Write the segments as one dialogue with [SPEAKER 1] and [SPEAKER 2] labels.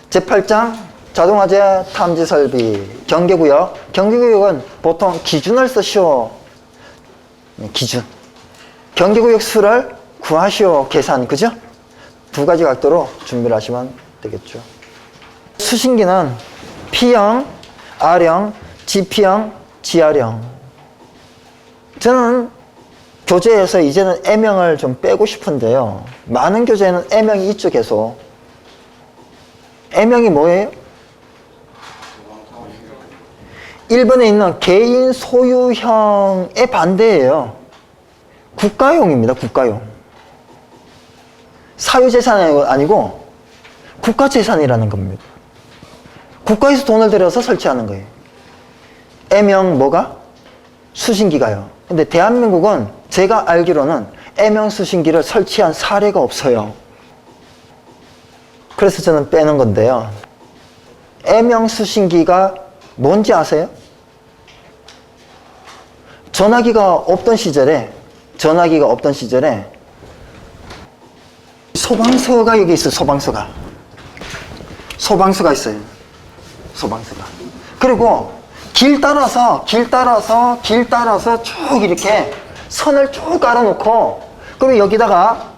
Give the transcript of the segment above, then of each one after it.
[SPEAKER 1] 제8장 자동화재 탐지 설비 경계구역. 경계구역은 보통 기준을 쓰시오. 기준. 경계구역 수를 구하시오. 계산. 그죠? 두 가지 각도로 준비를 하시면 되겠죠. 수신기는 P형, R형, GP형, GR형. 저는 교재에서 이제는 M형을 좀 빼고 싶은데요. 많은 교재에는 M형이 있죠, 계속. M형이 뭐예요? 1번에 있는 개인 소유형의 반대예요. 국가용입니다, 국가용. 사유재산이 아니고 국가재산이라는 겁니다. 국가에서 돈을 들여서 설치하는 거예요. M형 뭐가? 수신기가요. 근데 대한민국은 제가 알기로는 M형 수신기를 설치한 사례가 없어요. 그래서 저는 빼는 건데요. M형 수신기가 뭔지 아세요? 전화기가 없던 시절에 소방서가 여기 있어요. 소방서가 있어요. 소방서가. 그리고 길 따라서 쭉 이렇게 선을 쭉 깔아놓고, 그리고 여기다가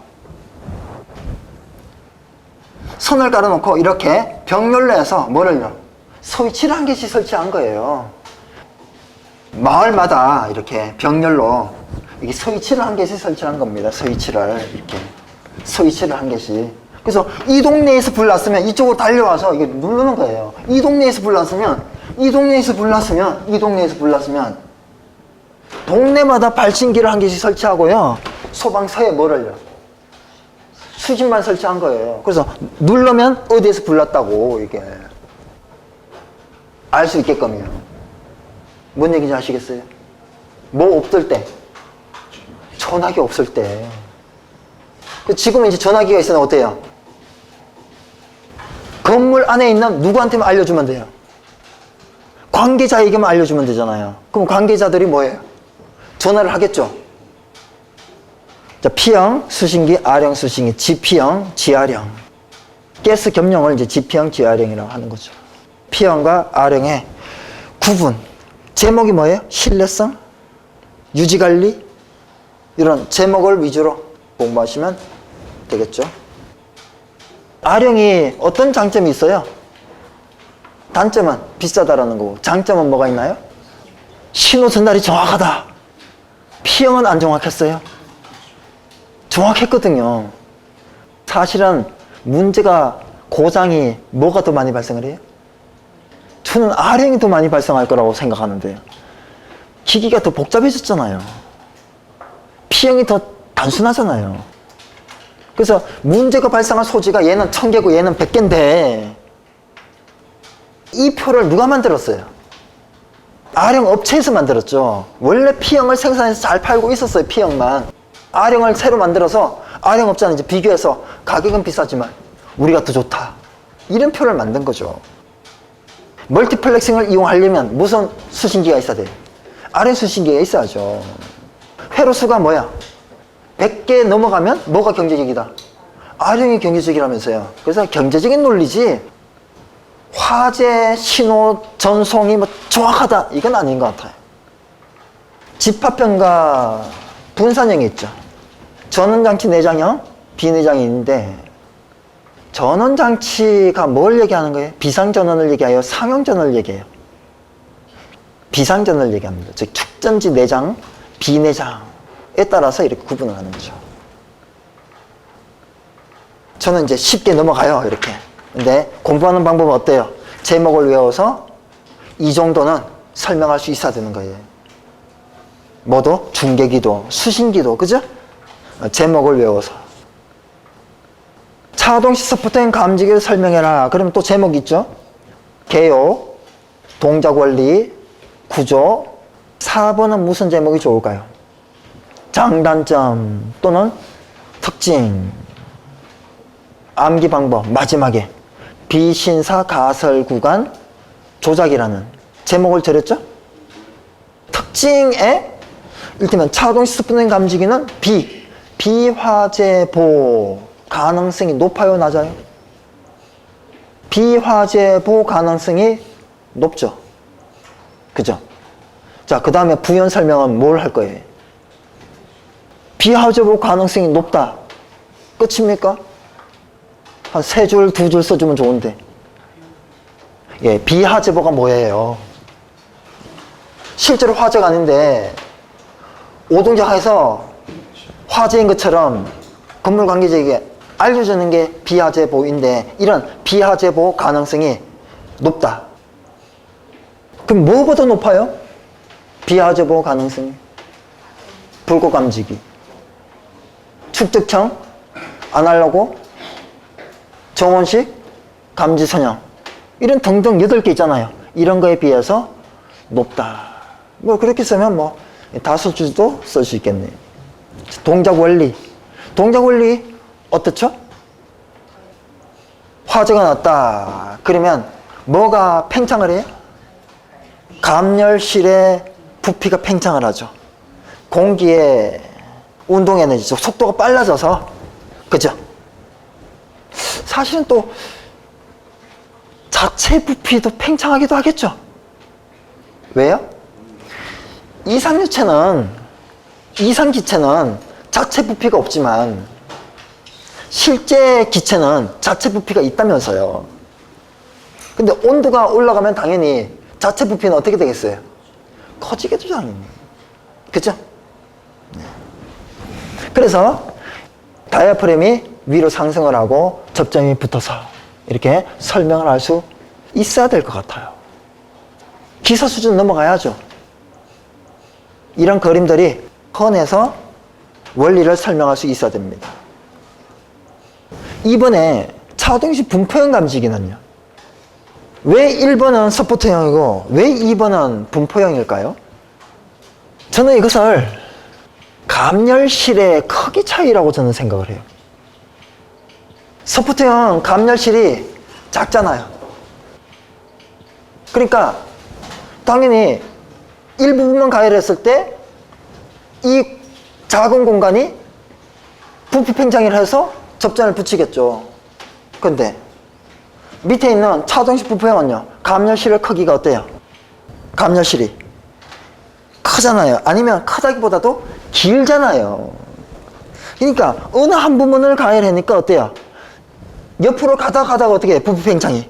[SPEAKER 1] 선을 깔아놓고 이렇게 병렬로 해서 뭐를요? 스위치를 한 개씩 설치한 거예요. 마을마다 이렇게 병렬로 이게 스위치를 한 개씩 설치한 겁니다. 스위치를 한 개씩. 그래서 이 동네에서 불 났으면 이쪽으로 달려와서 이게 누르는 거예요. 이 동네에서 불 났으면 동네마다 발신기를 한 개씩 설치하고요. 소방서에 뭐를요? 수신만 설치한 거예요. 그래서 누르면 어디에서 불 났다고 이게 알 수 있게끔요. 뭔 얘기인지 아시겠어요? 뭐 없을 때, 전화기 없을 때. 지금은 이제 전화기가 있으면 어때요? 건물 안에 있는 누구한테만 알려주면 돼요. 관계자에게만 알려주면 되잖아요. 그럼 관계자들이 뭐예요? 전화를 하겠죠. 자, P형 수신기, R형 수신기, GP형, GR형. 가스 겸용을 이제 GP형, GR형이라고 하는 거죠. P형과 R형의 구분. 제목이 뭐예요? 신뢰성, 유지관리, 이런 제목을 위주로 공부하시면 되겠죠. R형이 어떤 장점이 있어요? 단점은 비싸다라는 거고, 장점은 뭐가 있나요? 신호 전달이 정확하다. P형은 안 정확했어요. 정확했거든요. 사실은 문제가, 고장이 뭐가 더 많이 발생을 해요? 저는 R형이 더 많이 발생할 거라고 생각하는데요. 기기가 더 복잡해졌잖아요. P형이 더 단순하잖아요. 그래서 문제가 발생할 소지가 얘는 1000개고 얘는 100개인데 이 표를 누가 만들었어요? R형 업체에서 만들었죠. 원래 P형을 생산해서 잘 팔고 있었어요. P형만. R형을 새로 만들어서 R형 업자는 이제 비교해서 가격은 비싸지만 우리가 더 좋다, 이런 표를 만든 거죠. 멀티플렉싱을 이용하려면 무슨 수신기가 있어야 돼요? R형 수신기가 있어야죠. 회로수가 뭐야? 100개 넘어가면 뭐가 경제적이다? R형이 경제적이라면서요. 그래서 경제적인 논리지 화재, 신호, 전송이 뭐 정확하다, 이건 아닌 것 같아요. 집합형과 분산형이 있죠. 전원장치 내장형, 비내장이 있는데, 전원장치가 뭘 얘기하는 거예요? 비상전원을 얘기해요? 상용전원을 얘기해요? 비상전원을 얘기합니다. 즉 축전지 내장, 비내장에 따라서 이렇게 구분을 하는 거죠. 저는 이제 쉽게 넘어가요, 이렇게. 근데 공부하는 방법은 어때요? 제목을 외워서 이 정도는 설명할 수 있어야 되는 거예요. 뭐도? 중계기도, 수신기도, 그죠? 제목을 외워서. 차동식 소프트웨어 감지기를 설명해라. 그러면 또 제목이 있죠? 개요, 동작 원리, 구조. 4번은 무슨 제목이 좋을까요? 장단점 또는 특징. 암기 방법, 마지막에 비신사 가설 구간 조작이라는 제목을 드렸죠? 특징에 이를테면 차동식 소프트웨어 감지기는 비화재 보호 가능성이 높아요, 낮아요? 비화재보 가능성이 높죠. 그죠? 자, 그 다음에 부연 설명은 뭘 할 거예요? 비화재보 가능성이 높다. 끝입니까? 한 3줄, 2줄 써주면 좋은데. 예, 비화재보가 뭐예요? 실제로 화재가 아닌데 오동작에서 화재인 것처럼 건물 관계자에게 알려주는 게 비화재보인데 이런 비화재보 가능성이 높다. 그럼 뭐보다 높아요? 비화재보 가능성이. 불꽃 감지기, 축적청, 아날로그, 정원식, 감지 선형 이런 등등 8개 있잖아요. 이런 거에 비해서 높다. 뭐 그렇게 쓰면 뭐 5줄도 쓸 수 있겠네요. 동작 원리. 동작 원리 어떻죠? 화재가 났다. 그러면 뭐가 팽창을 해요? 감열실의 부피가 팽창을 하죠. 공기의 운동 에너지죠. 속도가 빨라져서. 그죠? 사실은 또 자체 부피도 팽창하기도 하겠죠. 왜요? 이상기체는 자체 부피가 없지만 실제 기체는 자체 부피가 있다면서요. 근데 온도가 올라가면 당연히 자체 부피는 어떻게 되겠어요? 커지겠죠, 당연히. 그죠? 네. 그래서 다이아프램이 위로 상승을 하고 접점이 붙어서 이렇게 설명을 할 수 있어야 될 것 같아요. 기사 수준 넘어가야죠. 이런 그림들이 헌해서 원리를 설명할 수 있어야 됩니다. 이번에 차동식 분포형 감지기는요. 왜 1번은 서포트형이고 왜 2번은 분포형일까요? 저는 이것을 감열실의 크기 차이라고 저는 생각을 해요. 서포트형 감열실이 작잖아요. 그러니까 당연히 일부분만 가열했을 때 이 작은 공간이 부피 팽창을 해서 접전을 붙이겠죠. 근데 밑에 있는 차동식 분포형은요. 감열실의 크기가 어때요? 감열실이 크잖아요. 아니면 크다기보다도 길잖아요. 그러니까 어느 한 부분을 가열하니까 어때요? 옆으로 가다가 어떻게 해요? 부피 팽창이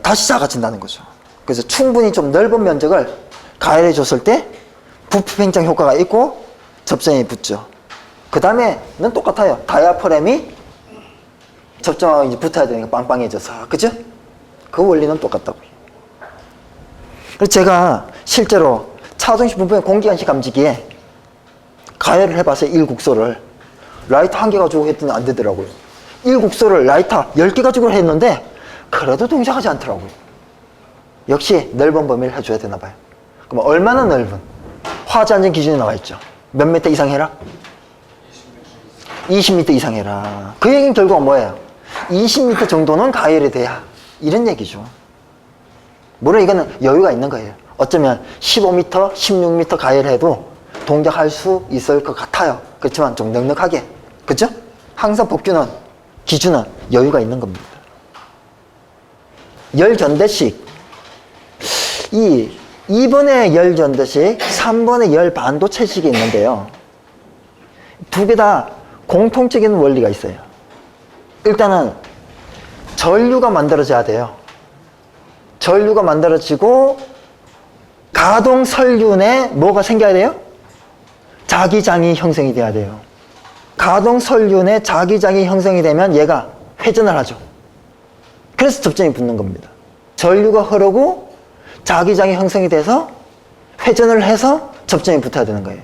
[SPEAKER 1] 다시 작아진다는 거죠. 그래서 충분히 좀 넓은 면적을 가열해 줬을 때 부피 팽창 효과가 있고 접점이 붙죠. 그 다음에는 똑같아요. 다이아프램이 접점하고 이제 붙어야 되니까 빵빵해져서. 그죠? 그 원리는 똑같다고요. 그래서 제가 실제로 차동식 분포형 공기관식 감지기에 가열을 해봤어요. 1국소를. 라이터 1개 가지고 했더니 안 되더라고요. 1국소를 라이터 10개 가지고 했는데 그래도 동작하지 않더라고요. 역시 넓은 범위를 해줘야 되나 봐요. 그럼 얼마나 넓은? 화재 안전 기준이 나와 있죠. 몇 미터 이상 해라? 20m 이상 해라. 그 얘기는 결국 뭐예요? 20m 정도는 가열이 돼야. 이런 얘기죠. 물론 이거는 여유가 있는 거예요. 어쩌면 15m, 16m 가열해도 동작할 수 있을 것 같아요. 그렇지만 좀 넉넉하게. 그죠? 항상 법규는, 기준은 여유가 있는 겁니다. 열전대식. 2번의 열전대식, 3번의 열반도체식이 있는데요. 두 개 다 공통적인 원리가 있어요. 일단은 전류가 만들어져야 돼요. 전류가 만들어지고 가동 설륜에 뭐가 생겨야 돼요? 자기장이 형성이 돼야 돼요. 가동 설륜에 자기장이 형성이 되면 얘가 회전을 하죠. 그래서 접점이 붙는 겁니다. 전류가 흐르고 자기장이 형성이 돼서 회전을 해서 접점이 붙어야 되는 거예요.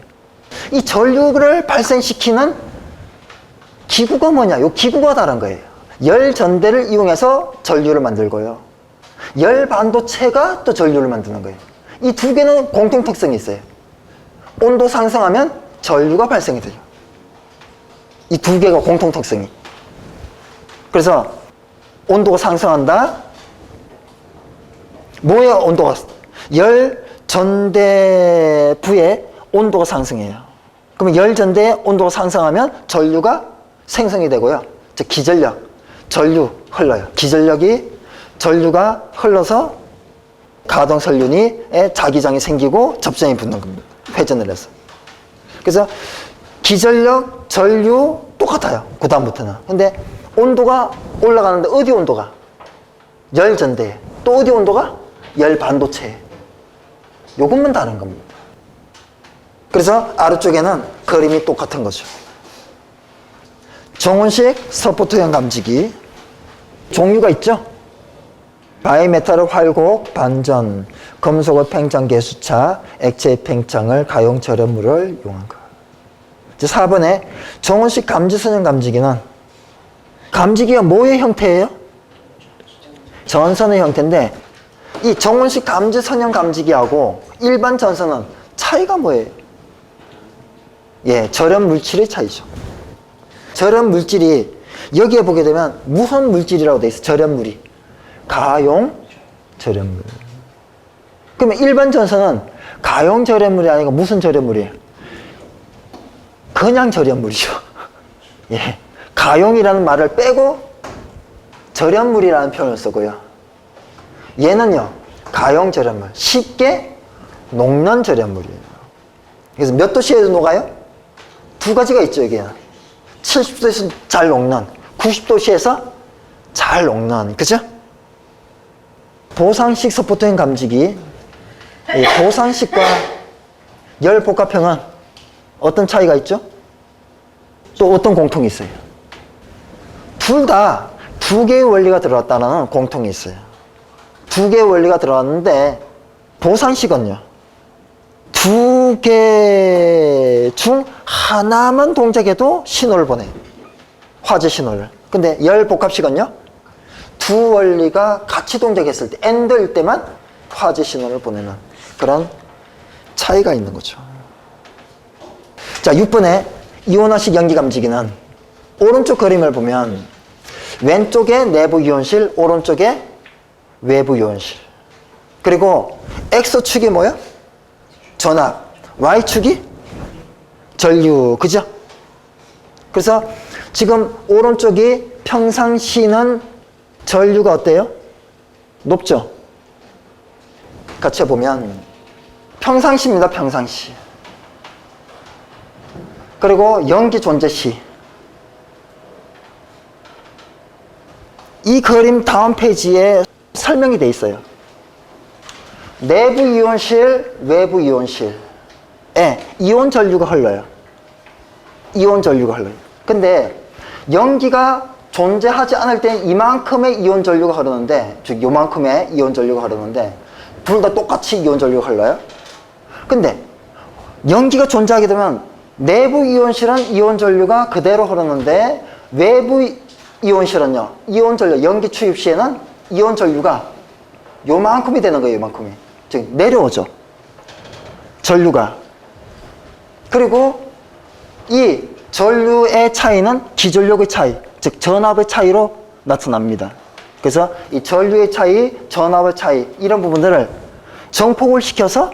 [SPEAKER 1] 이 전류를 발생시키는 기구가 뭐냐? 이 기구가 다른 거예요. 열전대를 이용해서 전류를 만들고요. 열반도체가 또 전류를 만드는 거예요. 이 두 개는 공통 특성이 있어요. 온도 상승하면 전류가 발생이 돼요. 이 두 개가 공통 특성이. 그래서 온도가 상승한다. 뭐예요? 온도가 열전대부의 온도가 상승해요. 그러면 열전대의 온도가 상승하면 전류가 생성이 되고요. 즉 기전력, 전류 흘러요. 기전력이 전류가 흘러서 가동설륜에 자기장이 생기고 접전이 붙는 겁니다. 회전을 해서. 그래서 기전력, 전류 똑같아요. 그 다음부터는. 근데 온도가 올라가는데 어디 온도가? 열전대에. 또 어디 온도가? 열반도체에. 요것만 다른 겁니다. 그래서 아래쪽에는 그림이 똑같은 거죠. 정원식 서포트형 감지기. 종류가 있죠? 바이메탈을 활곡, 반전, 금속을 팽창 개수차, 액체 팽창을 가용 절연물을 이용한 것. 이제 4번에 정원식 감지선형 감지기는 감지기가 뭐의 형태예요? 전선의 형태인데 이 정원식 감지선형 감지기하고 일반 전선은 차이가 뭐예요? 예, 절연 물질의 차이죠. 절연 물질이 여기에 보게 되면 무슨 물질이라고 돼 있어? 절연물이. 가용 절연물. 그러면 일반 전선은 가용 절연물이 아니고 무슨 절연물이에요? 그냥 절연물이죠. 예. 가용이라는 말을 빼고 절연물이라는 표현을 쓰고요. 얘는요, 가용 절연물. 쉽게 녹는 절연물이에요. 그래서 몇 도씨에도 녹아요? 두 가지가 있죠, 여기에. 70도에서 잘 녹는, 90도씨에서 잘 녹는, 그죠? 도상식 서포트형 감지기. 이 도상식과 열복합형은 어떤 차이가 있죠? 또 어떤 공통이 있어요? 둘 다 두 개의 원리가 들어갔다는 공통이 있어요. 두 개의 원리가 들어갔는데 도상식은요, 두 개 중 하나만 동작해도 신호를 보내요. 화재 신호를. 근데 열복합식은요, 두 원리가 같이 동작했을 때, AND일 때만 화재 신호를 보내는 그런 차이가 있는 거죠. 자, 6번에 이온화식 연기 감지기는 오른쪽 그림을 보면 왼쪽에 내부 이온실, 오른쪽에 외부 이온실. 그리고 X축이 뭐야? 전압. Y축이 전류. 그죠? 그래서 지금 오른쪽이 평상시는 전류가 어때요? 높죠? 같이 해보면 평상시입니다. 평상시. 그리고 연기 존재 시. 이 그림 다음 페이지에 설명이 돼 있어요. 내부 이온실, 외부 이온실에 이온 전류가 흘러요. 이온 전류가 흘러요. 근데 연기가 존재하지 않을 때 이만큼의 이온 전류가 흐르는데, 즉 요만큼의 이온 전류가 흐르는데 둘 다 똑같이 이온 전류가 흘러요. 근데 연기가 존재하게 되면 내부 이온실은 이온 전류가 그대로 흐르는데 외부 이온실은요, 이온 전류, 연기 투입 시에는 이온 전류가 요만큼이 되는 거예요. 요만큼이. 즉 내려오죠, 전류가. 그리고 이 전류의 차이는 기전력의 차이, 즉 전압의 차이로 나타납니다. 그래서 이 전류의 차이, 전압의 차이, 이런 부분들을 정폭을 시켜서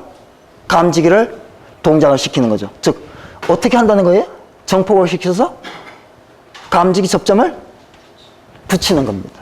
[SPEAKER 1] 감지기를 동작을 시키는 거죠. 즉 어떻게 한다는 거예요? 정폭을 시켜서 감지기 접점을 붙이는 겁니다.